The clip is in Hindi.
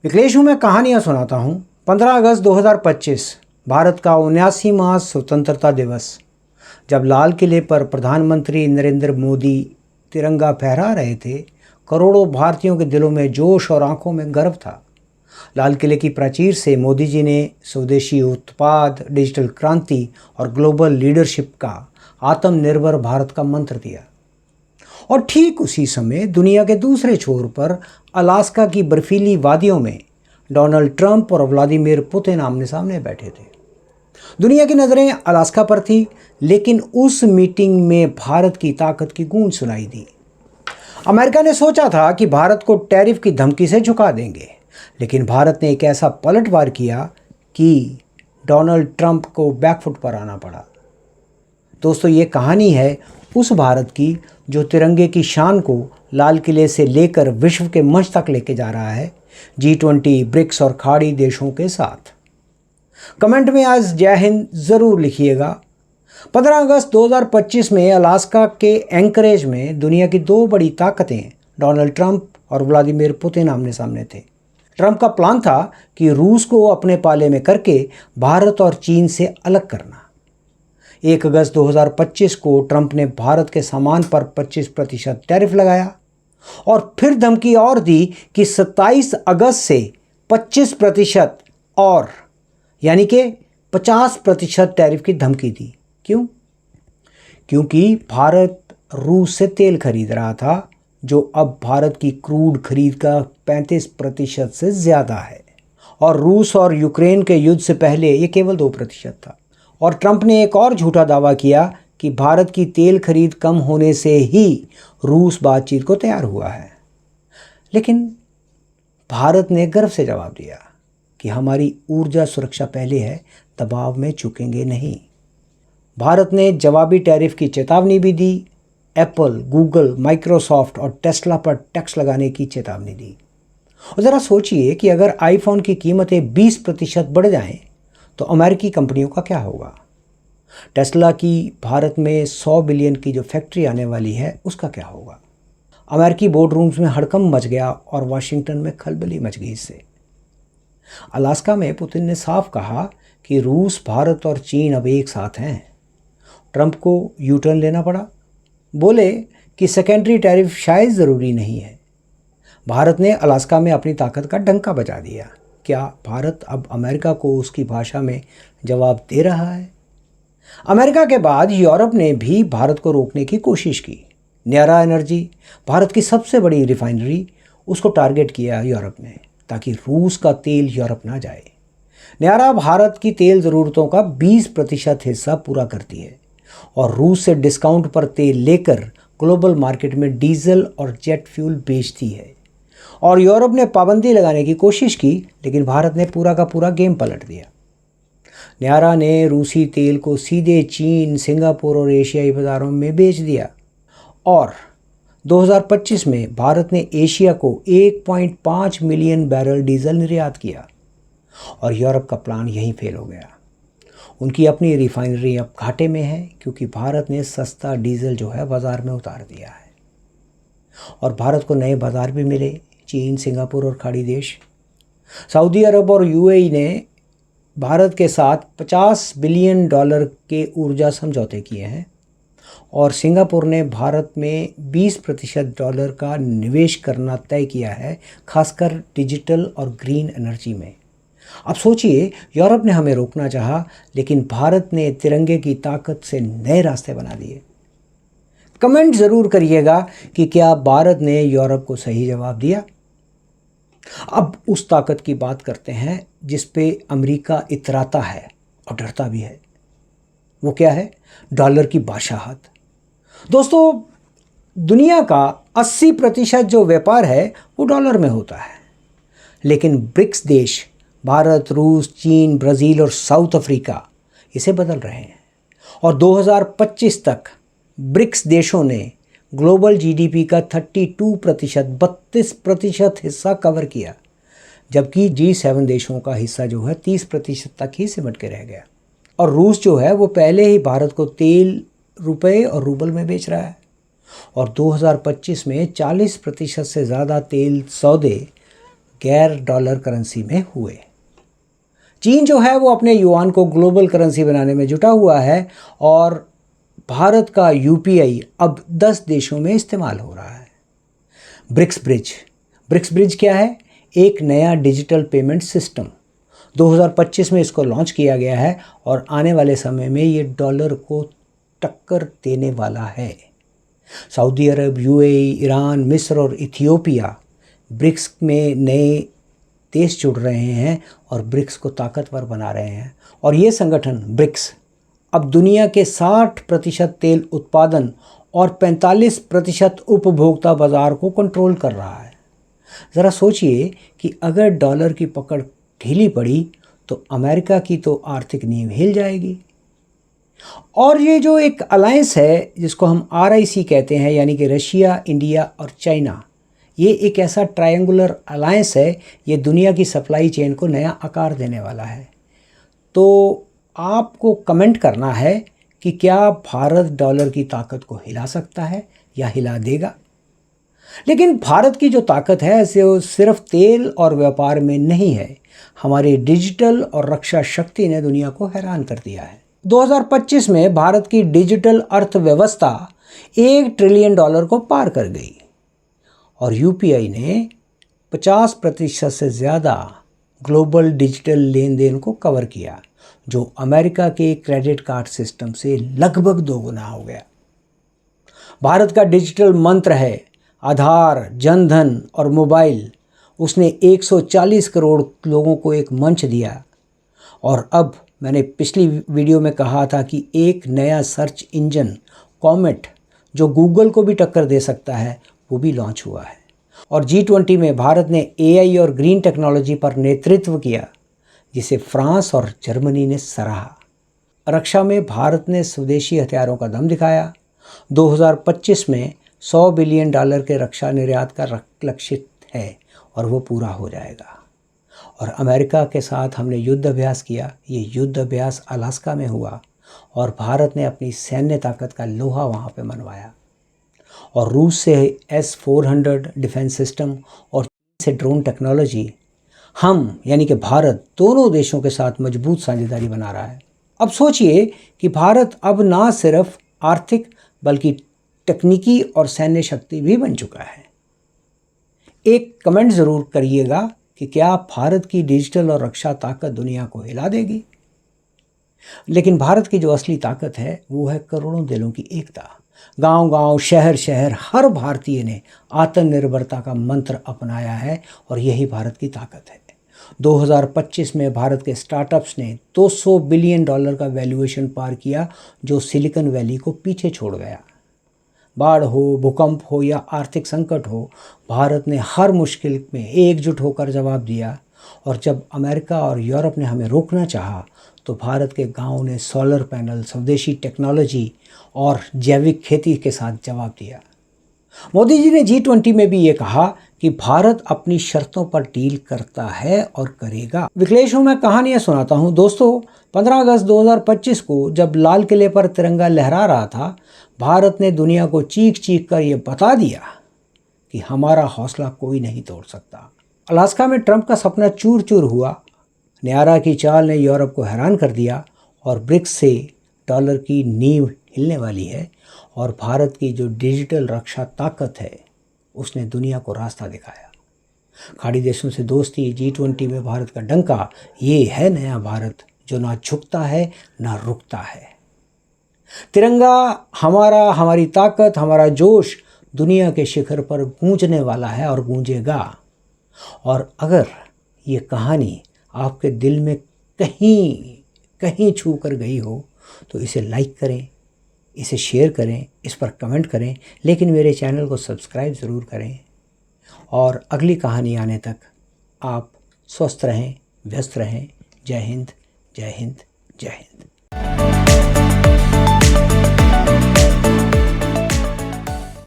विकलेश हूँ, मैं कहानियाँ सुनाता हूँ। 15 अगस्त 2025 भारत का 79वां स्वतंत्रता दिवस। जब लाल किले पर प्रधानमंत्री नरेंद्र मोदी तिरंगा फहरा रहे थे, करोड़ों भारतीयों के दिलों में जोश और आंखों में गर्व था। लाल किले की प्राचीर से मोदी जी ने स्वदेशी उत्पाद, डिजिटल क्रांति और ग्लोबल लीडरशिप का आत्मनिर्भर भारत का मंत्र दिया। और ठीक उसी समय दुनिया के दूसरे छोर पर अलास्का की बर्फीली वादियों में डोनाल्ड ट्रंप और व्लादिमीर पुतिन आमने सामने बैठे थे। दुनिया की नज़रें अलास्का पर थी, लेकिन उस मीटिंग में भारत की ताकत की गूंज सुनाई दी। अमेरिका ने सोचा था कि भारत को टैरिफ की धमकी से झुका देंगे, लेकिन भारत ने एक ऐसा पलटवार किया कि डोनाल्ड ट्रंप को बैकफुट पर आना पड़ा। दोस्तों, ये कहानी है उस भारत की जो तिरंगे की शान को लाल किले से लेकर विश्व के मंच तक लेके जा रहा है, G20, ब्रिक्स और खाड़ी देशों के साथ। कमेंट में आज जय हिंद ज़रूर लिखिएगा। 15 अगस्त 2025 में अलास्का के एंकरेज में दुनिया की दो बड़ी ताकतें डोनाल्ड ट्रंप और व्लादिमीर पुतिन आमने सामने थे। ट्रंप का प्लान था कि रूस को अपने पाले में करके भारत और चीन से अलग करना। 1 अगस्त 2025 को ट्रंप ने भारत के सामान पर 25% टैरिफ लगाया और फिर धमकी और दी कि 27 अगस्त से 25% और यानी कि 50% टैरिफ की धमकी दी। क्यों? क्योंकि भारत रूस से तेल खरीद रहा था, जो अब भारत की क्रूड खरीद का 35% से ज़्यादा है, और रूस और यूक्रेन के युद्ध से पहले ये केवल 2% था। और ट्रंप ने एक और झूठा दावा किया कि भारत की तेल खरीद कम होने से ही रूस बातचीत को तैयार हुआ है। लेकिन भारत ने गर्व से जवाब दिया कि हमारी ऊर्जा सुरक्षा पहले है, दबाव में चूकेंगे नहीं। भारत ने जवाबी टैरिफ की चेतावनी भी दी। एप्पल, गूगल, माइक्रोसॉफ्ट और टेस्ला पर टैक्स लगाने की चेतावनी दी। और ज़रा सोचिए कि अगर आईफोन की कीमतें 20% बढ़ जाएं तो अमेरिकी कंपनियों का क्या होगा। टेस्ला की भारत में 100 बिलियन की जो फैक्ट्री आने वाली है, उसका क्या होगा। अमेरिकी बोर्ड रूम्स में हड़कंप मच गया और वाशिंगटन में खलबली मच गई इससे। अलास्का में पुतिन ने साफ कहा कि रूस, भारत और चीन अब एक साथ हैं। ट्रंप को यू टर्न लेना पड़ा। बोले कि सेकेंडरी टैरिफ शायद ज़रूरी नहीं है। भारत ने अलास्का में अपनी ताकत का डंका बजा दिया। क्या भारत अब अमेरिका को उसकी भाषा में जवाब दे रहा है? अमेरिका के बाद यूरोप ने भी भारत को रोकने की कोशिश की। न्यारा एनर्जी, भारत की सबसे बड़ी रिफाइनरी, उसको टारगेट किया यूरोप ने, ताकि रूस का तेल यूरोप ना जाए। न्यारा भारत की तेल ज़रूरतों का 20% हिस्सा पूरा करती है और रूस से डिस्काउंट पर तेल लेकर ग्लोबल मार्केट में डीजल और जेट फ्यूल बेचती है। और यूरोप ने पाबंदी लगाने की कोशिश की, लेकिन भारत ने पूरा का पूरा गेम पलट दिया। न्यारा ने रूसी तेल को सीधे चीन, सिंगापुर और एशियाई बाज़ारों में बेच दिया। और 2025 में भारत ने एशिया को 1.5 मिलियन बैरल डीजल निर्यात किया और यूरोप का प्लान यहीं फेल हो गया। उनकी अपनी रिफाइनरी अब घाटे में है, क्योंकि भारत ने सस्ता डीजल जो है बाज़ार में उतार दिया है। और भारत को नए बाज़ार भी मिले, चीन, सिंगापुर और खाड़ी देश। सऊदी अरब और यूएई ने भारत के साथ $50 बिलियन के ऊर्जा समझौते किए हैं और सिंगापुर ने भारत में 20% का निवेश करना तय किया है, खासकर डिजिटल और ग्रीन एनर्जी में। अब सोचिए, यूरोप ने हमें रोकना चाहा, लेकिन भारत ने तिरंगे की ताकत से नए रास्ते बना दिए। कमेंट ज़रूर करिएगा कि क्या भारत ने यूरोप को सही जवाब दिया। अब उस ताकत की बात करते हैं जिस पे अमेरिका इतराता है और डरता भी है। वो क्या है? डॉलर की बादशाहत। दोस्तों, दुनिया का 80% जो व्यापार है वो डॉलर में होता है, लेकिन ब्रिक्स देश भारत, रूस, चीन, ब्राज़ील और साउथ अफ्रीका इसे बदल रहे हैं। और 2025 तक ब्रिक्स देशों ने ग्लोबल जीडीपी का 32% हिस्सा कवर किया, जबकि G7 देशों का हिस्सा जो है 30% तक ही सिमट के रह गया। और रूस जो है वो पहले ही भारत को तेल रुपए और रूबल में बेच रहा है और 2025 में 40% से ज़्यादा तेल सौदे गैर डॉलर करेंसी में हुए। चीन जो है वो अपने युआन को ग्लोबल करेंसी बनाने में जुटा हुआ है और भारत का यूपीआई अब 10 देशों में इस्तेमाल हो रहा है। ब्रिक्स ब्रिज क्या है? एक नया डिजिटल पेमेंट सिस्टम। 2025 में इसको लॉन्च किया गया है और आने वाले समय में ये डॉलर को टक्कर देने वाला है। सऊदी अरब, यूएई, ईरान, मिस्र और इथियोपिया ब्रिक्स में नए देश जुड़ रहे हैं और ब्रिक्स को ताकतवर बना रहे हैं। और ये संगठन ब्रिक्स अब दुनिया के 60% तेल उत्पादन और 45% उपभोक्ता बाजार को कंट्रोल कर रहा है। ज़रा सोचिए कि अगर डॉलर की पकड़ ढीली पड़ी तो अमेरिका की तो आर्थिक नींव हिल जाएगी। और ये जो एक अलायंस है जिसको हम RIC कहते हैं, यानी कि रशिया, इंडिया और चाइना, ये एक ऐसा ट्रायंगुलर अलायंस है। ये दुनिया की सप्लाई चेन को नया आकार देने वाला है। तो आपको कमेंट करना है कि क्या भारत डॉलर की ताकत को हिला सकता है या हिला देगा। लेकिन भारत की जो ताकत है वो सिर्फ तेल और व्यापार में नहीं है। हमारी डिजिटल और रक्षा शक्ति ने दुनिया को हैरान कर दिया है। 2025 में भारत की डिजिटल अर्थव्यवस्था $1 ट्रिलियन को पार कर गई और यूपीआई ने 50% से ज़्यादा ग्लोबल डिजिटल लेन देन को कवर किया, जो अमेरिका के क्रेडिट कार्ड सिस्टम से लगभग 2 गुना हो गया। भारत का डिजिटल मंत्र है आधार, जनधन और मोबाइल। उसने 140 करोड़ लोगों को एक मंच दिया। और अब मैंने पिछली वीडियो में कहा था कि एक नया सर्च इंजन कॉमेट, जो गूगल को भी टक्कर दे सकता है, वो भी लॉन्च हुआ है। और G20 में भारत ने AI और ग्रीन टेक्नोलॉजी पर नेतृत्व किया, जिसे फ्रांस और जर्मनी ने सराहा। रक्षा में भारत ने स्वदेशी हथियारों का दम दिखाया। 2025 में $100 बिलियन के रक्षा निर्यात का लक्ष्य है और वो पूरा हो जाएगा। और अमेरिका के साथ हमने युद्ध अभ्यास किया। ये युद्ध अभ्यास अलास्का में हुआ और भारत ने अपनी सैन्य ताकत का लोहा वहाँ पे मनवाया। और रूस से S-400 डिफेंस सिस्टम और चीन से ड्रोन टेक्नोलॉजी, हम यानी कि भारत दोनों देशों के साथ मजबूत साझेदारी बना रहा है। अब सोचिए कि भारत अब ना सिर्फ आर्थिक बल्कि तकनीकी और सैन्य शक्ति भी बन चुका है। एक कमेंट ज़रूर करिएगा कि क्या भारत की डिजिटल और रक्षा ताकत दुनिया को हिला देगी। लेकिन भारत की जो असली ताकत है वो है करोड़ों दिलों की एकता। गांव-गांव, शहर-शहर, हर भारतीय ने आत्मनिर्भरता का मंत्र अपनाया है और यही भारत की ताकत है। 2025 में भारत के स्टार्टअप्स ने $200 बिलियन का वैल्यूएशन पार किया, जो सिलिकॉन वैली को पीछे छोड़ गया। बाढ़ हो, भूकंप हो या आर्थिक संकट हो, भारत ने हर मुश्किल में एकजुट होकर जवाब दिया। और जब अमेरिका और यूरोप ने हमें रोकना चाहा तो भारत के गांवों ने सोलर पैनल, स्वदेशी टेक्नोलॉजी और जैविक खेती के साथ जवाब दिया। मोदी जी ने G20 में भी ये कहा कि भारत अपनी शर्तों पर डील करता है और करेगा। विकलेशों में कहानियां सुनाता हूं। दोस्तों, 15 अगस्त 2025 को जब लाल किले पर तिरंगा लहरा रहा था, भारत ने दुनिया को चीख चीख कर ये बता दिया कि हमारा हौसला कोई नहीं तोड़ सकता। अलास्का में ट्रंप का सपना चूर चूर हुआ। न्यारा की चाल ने यूरोप को हैरान कर दिया और ब्रिक्स से डॉलर की नींव हिलने वाली है। और भारत की जो डिजिटल रक्षा ताकत है उसने दुनिया को रास्ता दिखाया। खाड़ी देशों से दोस्ती, G20 में भारत का डंका, ये है नया भारत जो ना झुकता है ना रुकता है। तिरंगा हमारा, हमारी ताकत, हमारा जोश दुनिया के शिखर पर गूंजने वाला है और गूंजेगा। और अगर ये कहानी आपके दिल में कहीं कहीं छू कर गई हो तो इसे लाइक करें, इसे शेयर करें, इस पर कमेंट करें, लेकिन मेरे चैनल को सब्सक्राइब ज़रूर करें। और अगली कहानी आने तक आप स्वस्थ रहें, व्यस्त रहें। जय हिंद, जय हिंद, जय हिंद।